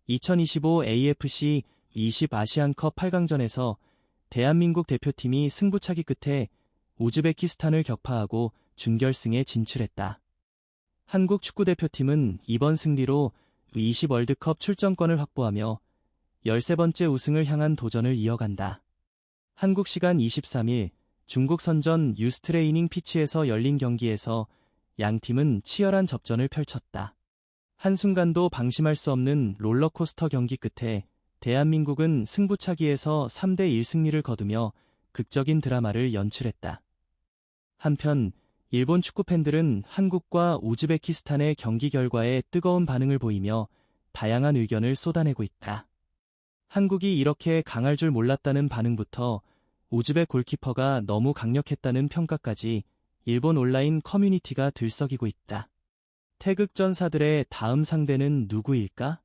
2025 AFC 20 아시안컵 8강전에서 대한민국 대표팀이 승부차기 끝에 우즈베키스탄을 격파하고 준결승에 진출했다. 한국 축구대표팀은 이번 승리로 20 월드컵 출전권을 확보하며 13번째 우승을 향한 도전을 이어간다. 한국 시간 23일 중국 선전 유스트레이닝 피치에서 열린 경기에서 양팀은 치열한 접전을 펼쳤다. 한순간도 방심할 수 없는 롤러코스터 경기 끝에 대한민국은 승부차기에서 3대1 승리를 거두며 극적인 드라마를 연출했다. 한편 일본 축구팬들은 한국과 우즈베키스탄의 경기 결과에 뜨거운 반응을 보이며 다양한 의견을 쏟아내고 있다. 한국이 이렇게 강할 줄 몰랐다는 반응부터 우즈벡 골키퍼가 너무 강력했다는 평가까지 일본 온라인 커뮤니티가 들썩이고 있다. 태극전사들의 다음 상대는 누구일까?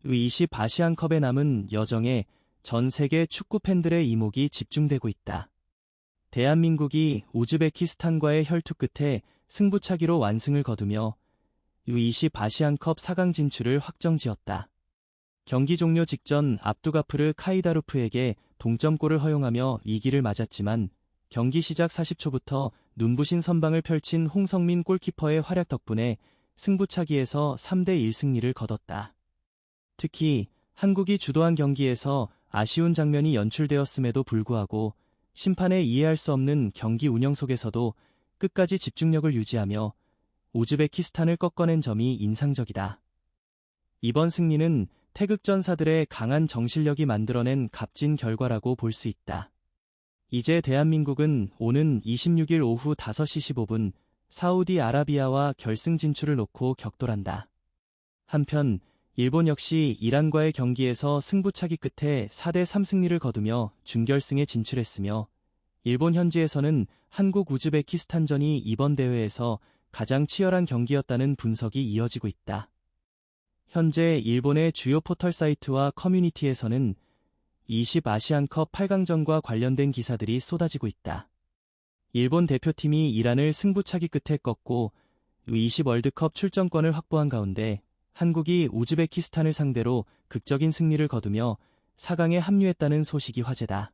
U20 아시안컵에 남은 여정에 전 세계 축구팬들의 이목이 집중되고 있다. 대한민국이 우즈베키스탄과의 혈투 끝에 승부차기로 완승을 거두며 U20 아시안컵 4강 진출을 확정지었다. 경기 종료 직전 압두가프르 카이다루프에게 동점골을 허용하며 위기를 맞았지만 경기 시작 40초부터 눈부신 선방을 펼친 홍성민 골키퍼의 활약 덕분에 승부차기에서 3대1 승리를 거뒀다. 특히 한국이 주도한 경기에서 아쉬운 장면이 연출되었음에도 불구하고 심판의 이해할 수 없는 경기 운영 속에서도 끝까지 집중력을 유지하며 우즈베키스탄을 꺾어낸 점이 인상적이다. 이번 승리는 태극전사들의 강한 정신력이 만들어낸 값진 결과라고 볼 수 있다. 이제 대한민국은 오는 26일 오후 5시 15분 사우디아라비아와 결승 진출을 놓고 격돌한다. 한편 일본 역시 이란과의 경기에서 승부차기 끝에 4대3 승리를 거두며 준결승에 진출했으며 일본 현지에서는 한국 우즈베키스탄전이 이번 대회에서 가장 치열한 경기였다는 분석이 이어지고 있다. 현재 일본의 주요 포털 사이트와 커뮤니티에서는 20 아시안컵 8강전과 관련된 기사들이 쏟아지고 있다. 일본 대표팀이 이란을 승부차기 끝에 꺾고 U20 월드컵 출전권을 확보한 가운데 한국이 우즈베키스탄을 상대로 극적인 승리를 거두며 4강에 합류했다는 소식이 화제다.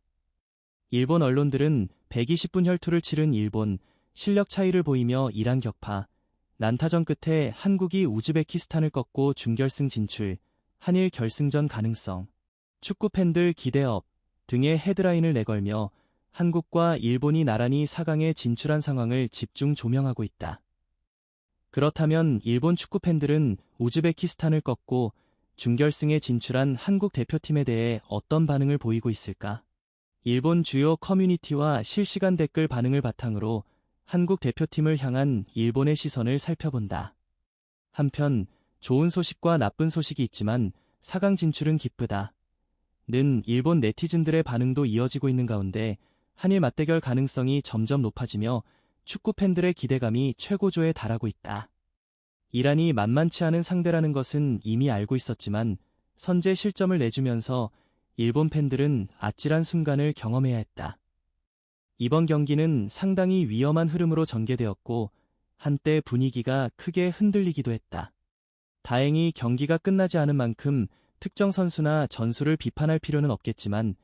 일본 언론들은 120분 혈투를 치른 일본, 실력 차이를 보이며 이란 격파, 난타전 끝에 한국이 우즈베키스탄을 꺾고 준결승 진출, 한일 결승전 가능성, 축구팬들 기대업 등의 헤드라인을 내걸며 한국과 일본이 나란히 4강에 진출한 상황을 집중 조명하고 있다. 그렇다면 일본 축구팬들은 우즈베키스탄을 꺾고 준결승에 진출한 한국 대표팀에 대해 어떤 반응을 보이고 있을까? 일본 주요 커뮤니티와 실시간 댓글 반응을 바탕으로 한국 대표팀을 향한 일본의 시선을 살펴본다. 한편 좋은 소식과 나쁜 소식이 있지만 4강 진출은 기쁘다. 는 일본 네티즌들의 반응도 이어지고 있는 가운데 한일 맞대결 가능성이 점점 높아지며 축구 팬들의 기대감이 최고조에 달하고 있다. 이란이 만만치 않은 상대라는 것은 이미 알고 있었지만 선제 실점을 내주면서 일본 팬들은 아찔한 순간을 경험해야 했다. 이번 경기는 상당히 위험한 흐름으로 전개되었고 한때 분위기가 크게 흔들리기도 했다. 다행히 경기가 끝나지 않은 만큼 특정 선수나 전술을 비판할 필요는 없겠지만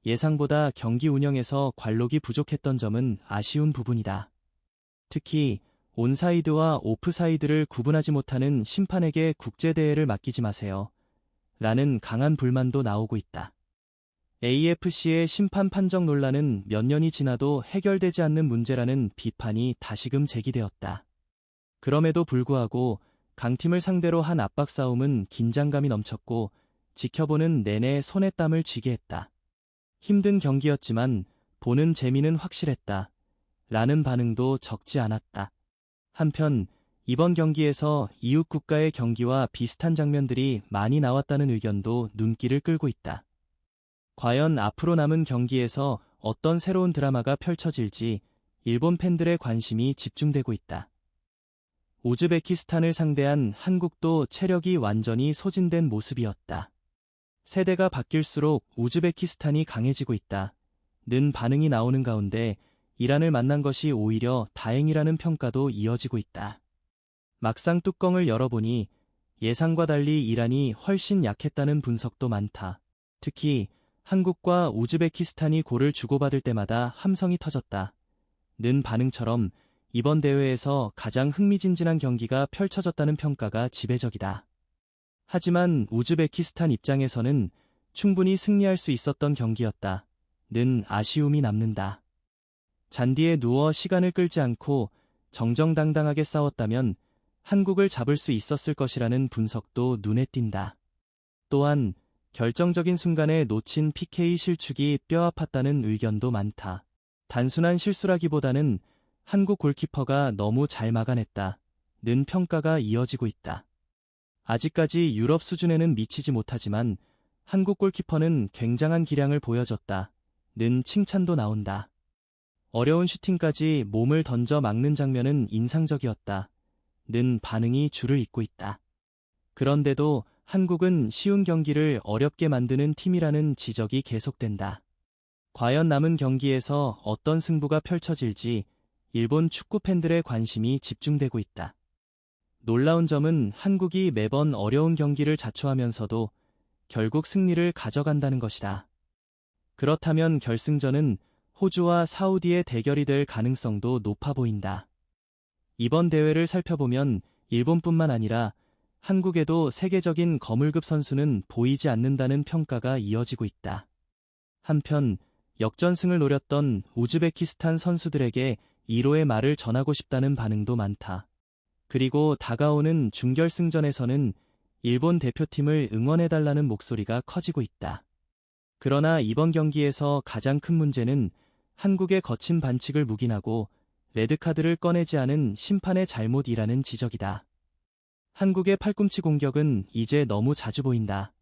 예상보다 경기 운영에서 관록이 부족했던 점은 아쉬운 부분이다. 특히 온사이드와 오프사이드를 구분하지 못하는 심판에게 국제대회를 맡기지 마세요. 라는 강한 불만도 나오고 있다. AFC의 심판 판정 논란은 몇 년이 지나도 해결되지 않는 문제라는 비판이 다시금 제기되었다. 그럼에도 불구하고 강팀을 상대로 한 압박 싸움은 긴장감이 넘쳤고 지켜보는 내내 손에 땀을 쥐게 했다. 힘든 경기였지만 보는 재미는 확실했다. 라는 반응도 적지 않았다. 한편 이번 경기에서 이웃 국가의 경기와 비슷한 장면들이 많이 나왔다는 의견도 눈길을 끌고 있다. 과연 앞으로 남은 경기에서 어떤 새로운 드라마가 펼쳐질지 일본 팬들의 관심이 집중되고 있다. 우즈베키스탄을 상대한 한국도 체력이 완전히 소진된 모습이었다. 세대가 바뀔수록 우즈베키스탄이 강해지고 있다. 는 반응이 나오는 가운데 이란을 만난 것이 오히려 다행이라는 평가도 이어지고 있다. 막상 뚜껑을 열어보니 예상과 달리 이란이 훨씬 약했다는 분석도 많다. 특히 한국과 우즈베키스탄이 골을 주고받을 때마다 함성이 터졌다. 는 반응처럼 이번 대회에서 가장 흥미진진한 경기가 펼쳐졌다는 평가가 지배적이다. 하지만 우즈베키스탄 입장에서는 충분히 승리할 수 있었던 경기였다. 는 아쉬움이 남는다. 잔디에 누워 시간을 끌지 않고 정정당당하게 싸웠다면 한국을 잡을 수 있었을 것이라는 분석도 눈에 띈다. 또한 결정적인 순간에 놓친 PK 실축이 뼈아팠다는 의견도 많다. 단순한 실수라기보다는 한국 골키퍼가 너무 잘 막아냈다. 는 평가가 이어지고 있다. 아직까지 유럽 수준에는 미치지 못하지만 한국 골키퍼는 굉장한 기량을 보여줬다. 는 칭찬도 나온다. 어려운 슈팅까지 몸을 던져 막는 장면은 인상적이었다. 는 반응이 줄을 잇고 있다. 그런데도 한국은 쉬운 경기를 어렵게 만드는 팀이라는 지적이 계속된다. 과연 남은 경기에서 어떤 승부가 펼쳐질지 일본 축구 팬들의 관심이 집중되고 있다. 놀라운 점은 한국이 매번 어려운 경기를 자초하면서도 결국 승리를 가져간다는 것이다. 그렇다면 결승전은 호주와 사우디의 대결이 될 가능성도 높아 보인다. 이번 대회를 살펴보면 일본뿐만 아니라 한국에도 세계적인 거물급 선수는 보이지 않는다는 평가가 이어지고 있다. 한편 역전승을 노렸던 우즈베키스탄 선수들에게 위로의 말을 전하고 싶다는 반응도 많다. 그리고 다가오는 준결승전에서는 일본 대표팀을 응원해달라는 목소리가 커지고 있다. 그러나 이번 경기에서 가장 큰 문제는 한국의 거친 반칙을 묵인하고 레드카드를 꺼내지 않은 심판의 잘못이라는 지적이다. 한국의 팔꿈치 공격은 이제 너무 자주 보인다.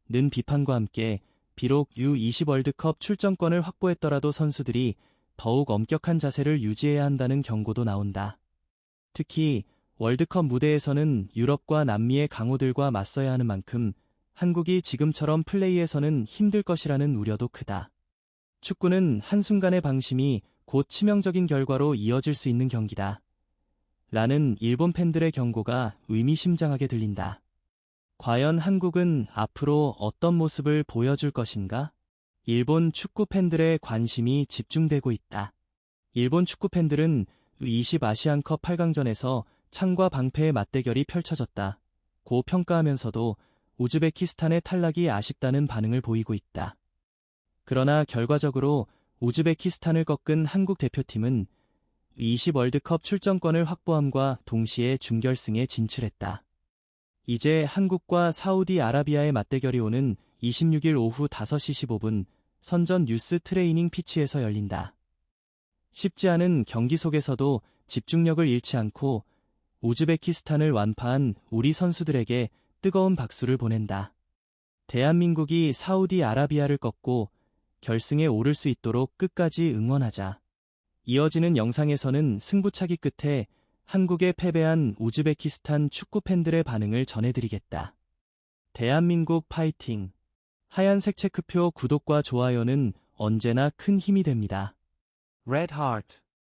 는 비판과 함께 비록 U20 월드컵 출전권을 확보했더라도 선수들이 더욱 엄격한 자세를 유지해야 한다는 경고도 나온다. 특히 월드컵 무대에서는 유럽과 남미의 강호들과 맞서야 하는 만큼 한국이 지금처럼 플레이에서는 힘들 것이라는 우려도 크다. 축구는 한순간의 방심이 곧 치명적인 결과로 이어질 수 있는 경기다. 라는 일본 팬들의 경고가 의미심장하게 들린다. 과연 한국은 앞으로 어떤 모습을 보여줄 것인가? 일본 축구 팬들의 관심이 집중되고 있다. 일본 축구 팬들은 U20 아시안컵 8강전에서 창과 방패의 맞대결이 펼쳐졌다. 고 평가하면서도 우즈베키스탄의 탈락이 아쉽다는 반응을 보이고 있다. 그러나 결과적으로 우즈베키스탄을 꺾은 한국 대표팀은 U20 월드컵 출전권을 확보함과 동시에 준결승에 진출했다. 이제 한국과 사우디아라비아의 맞대결이 오는 26일 오후 5시 15분 선전 뉴스 트레이닝 피치에서 열린다. 쉽지 않은 경기 속에서도 집중력을 잃지 않고 우즈베키스탄을 완파한 우리 선수들에게 뜨거운 박수를 보낸다. 대한민국이 사우디아라비아를 꺾고 결승에 오를 수 있도록 끝까지 응원하자. 이어지는 영상에서는 승부차기 끝에 한국에 패배한 우즈베키스탄 축구 팬들의 반응을 전해드리겠다. 대한민국 파이팅! 하얀색 체크표 구독과 좋아요는 언제나 큰 힘이 됩니다. Red Heart